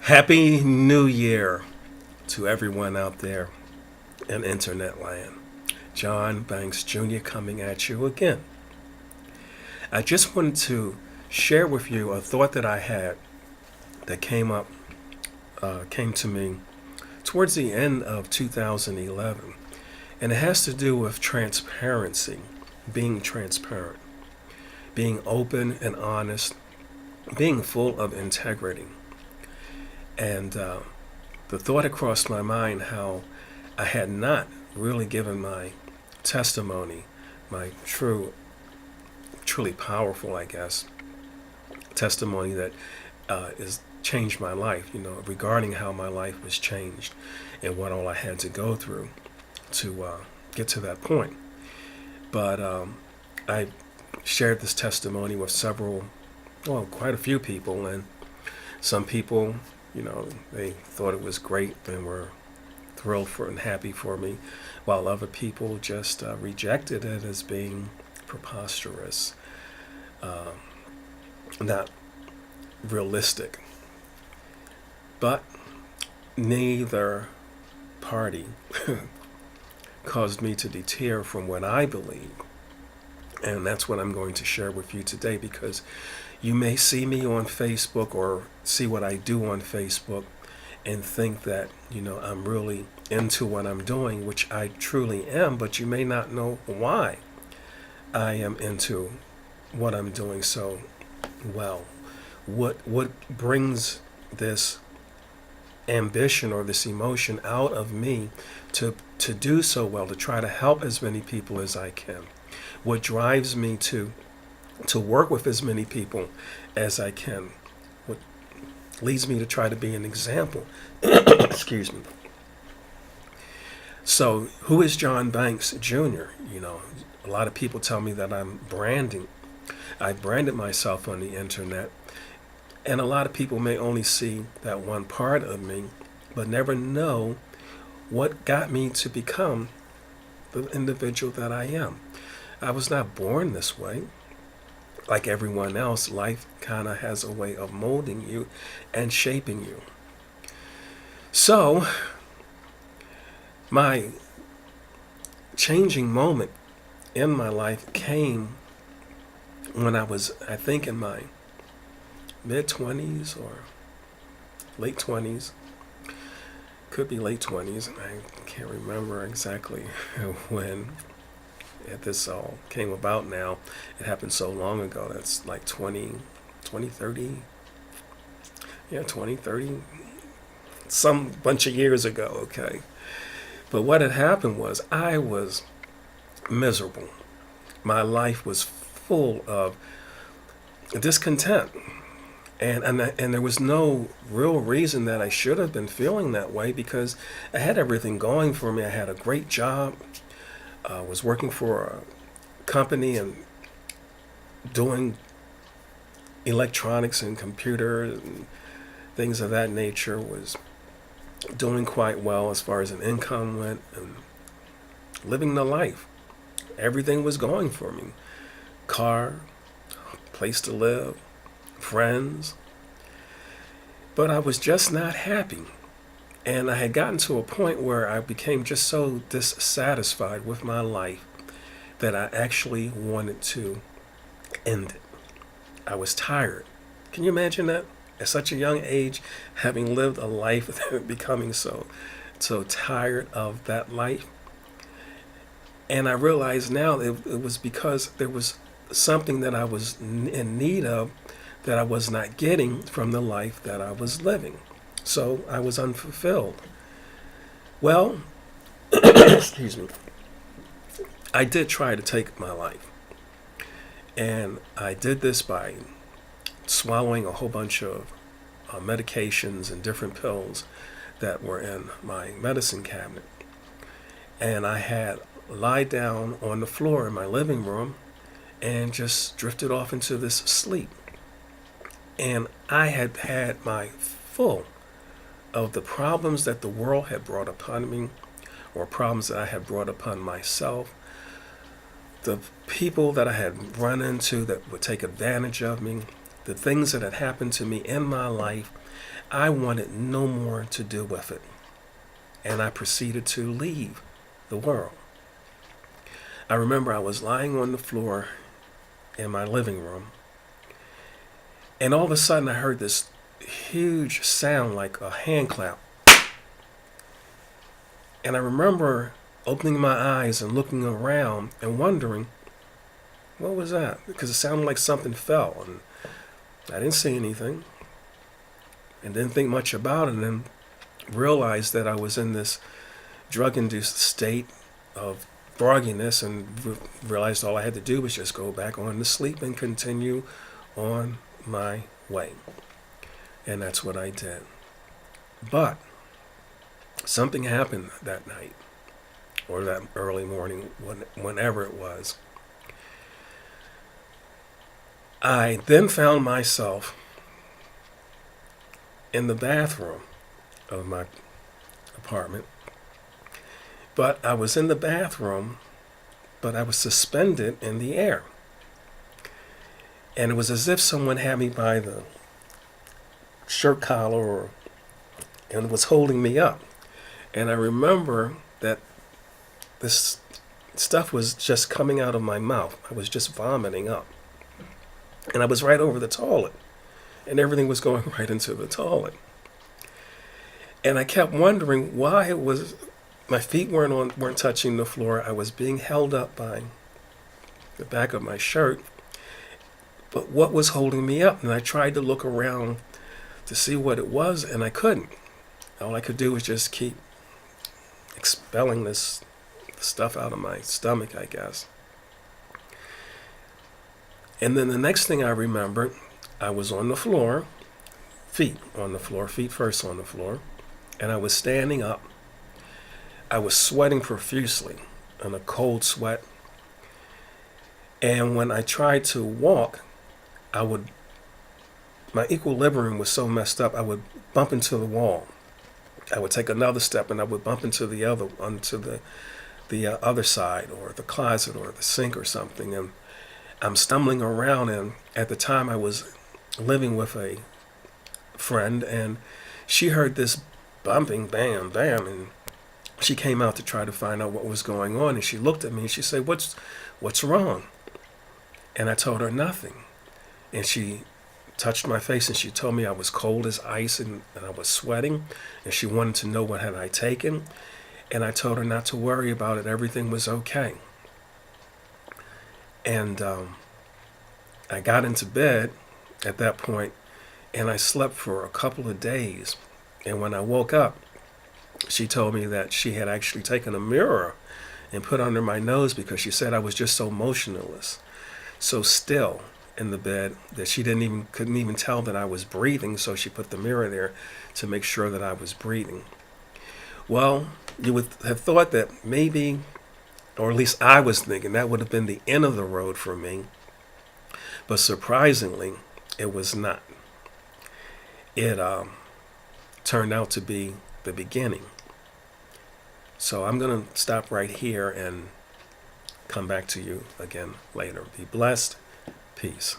Happy New Year to everyone out there in internet land. John Banks Jr. coming at you again. I just wanted to share with you a thought that I had that came to me towards the end of 2011. And it has to do with transparency, being transparent, being open and honest, being full of integrity. And the thought had crossed my mind how I had not really given my testimony, my truly powerful, I guess, testimony that is changed my life, regarding how my life was changed and what all I had to go through to get to that point. But I shared this testimony with quite a few people, and some people, they thought it was great and were thrilled for and happy for me, while other people just rejected it as being preposterous, not realistic. But neither party caused me to deter from what I believe. And that's what I'm going to share with you today, because you may see me on Facebook or see what I do on Facebook and think that, I'm really into what I'm doing, which I truly am, but you may not know why I am into what I'm doing so well. What brings this ambition or this emotion out of me to do so well, to try to help as many people as I can? What drives me to work with as many people as I can? What leads me to try to be an example? Excuse me. So, who is John Banks Jr.? A lot of people tell me that I'm branding. I branded myself on the internet, and a lot of people may only see that one part of me, but never know what got me to become the individual that I am. I was not born this way. Like everyone else, life kind of has a way of molding you and shaping you. So, my changing moment in my life came when I was, I think, in my mid-20s or late 20s. Could be late 20s. I can't remember exactly when this all came about now. It happened so long ago. That's like 30. Yeah, 20, 30. Some bunch of years ago, okay. But what had happened was I was miserable. My life was full of discontent. And there was no real reason that I should have been feeling that way, because I had everything going for me. I had a great job. I was working for a company and doing electronics and computers and things of that nature. Was doing quite well as far as an income went and living the life. Everything was going for me. Car, place to live, friends. But I was just not happy. And I had gotten to a point where I became just so dissatisfied with my life that I actually wanted to end it. I was tired. Can you imagine that? At such a young age, having lived a life, becoming so tired of that life. And I realize now it was because there was something that I was in need of that I was not getting from the life that I was living. So I was unfulfilled. Well, excuse me, I did try to take my life. And I did this by swallowing a whole bunch of medications and different pills that were in my medicine cabinet. And I had lied down on the floor in my living room and just drifted off into this sleep. And I had had my full of the problems that the world had brought upon me, or problems that I had brought upon myself, the people that I had run into that would take advantage of me, the things that had happened to me in my life. I wanted no more to do with it, and I proceeded to leave the world. I remember I was lying on the floor in my living room, and all of a sudden I heard this huge sound like a hand clap. And I remember opening my eyes and looking around and wondering, what was that? Because it sounded like something fell, and I didn't see anything and didn't think much about it, and then realized that I was in this drug-induced state of grogginess, and realized all I had to do was just go back on to sleep and continue on my way. And that's what I did. But something happened that night, or that early morning, whenever it was. I then found myself in the bathroom of my apartment. But I was in the bathroom, but I was suspended in the air. And it was as if someone had me by the shirt collar and was holding me up. And I remember that this stuff was just coming out of my mouth. I was just vomiting up. And I was right over the toilet. And everything was going right into the toilet. And I kept wondering why it was my feet weren't touching the floor. I was being held up by the back of my shirt. But what was holding me up? And I tried to look around to see what it was, and I couldn't. All I could do was just keep expelling this stuff out of my stomach, I guess. And then the next thing I remembered, I was on the floor, feet first on the floor, and I was standing up. I was sweating profusely, in a cold sweat. And when I tried to walk, my equilibrium was so messed up, I would bump into the wall. I would take another step and I would bump into the other side, or the closet or the sink or something. And I'm stumbling around, and at the time I was living with a friend, and she heard this bumping, bam, bam, and she came out to try to find out what was going on, and she looked at me and she said, what's wrong? And I told her nothing. And she touched my face and she told me I was cold as ice, and I was sweating, and she wanted to know what had I taken. And I told her not to worry about it. Everything was okay. And I got into bed at that point, and I slept for a couple of days. And when I woke up, she told me that she had actually taken a mirror and put under my nose, because she said I was just so motionless, so still in the bed, that she couldn't even tell that I was breathing. So she put the mirror there to make sure that I was breathing. Well, you would have thought that maybe, or at least I was thinking, that would have been the end of the road for me. But surprisingly, it was not. It turned out to be the beginning. So I'm going to stop right here and come back to you again later. Be blessed. Peace.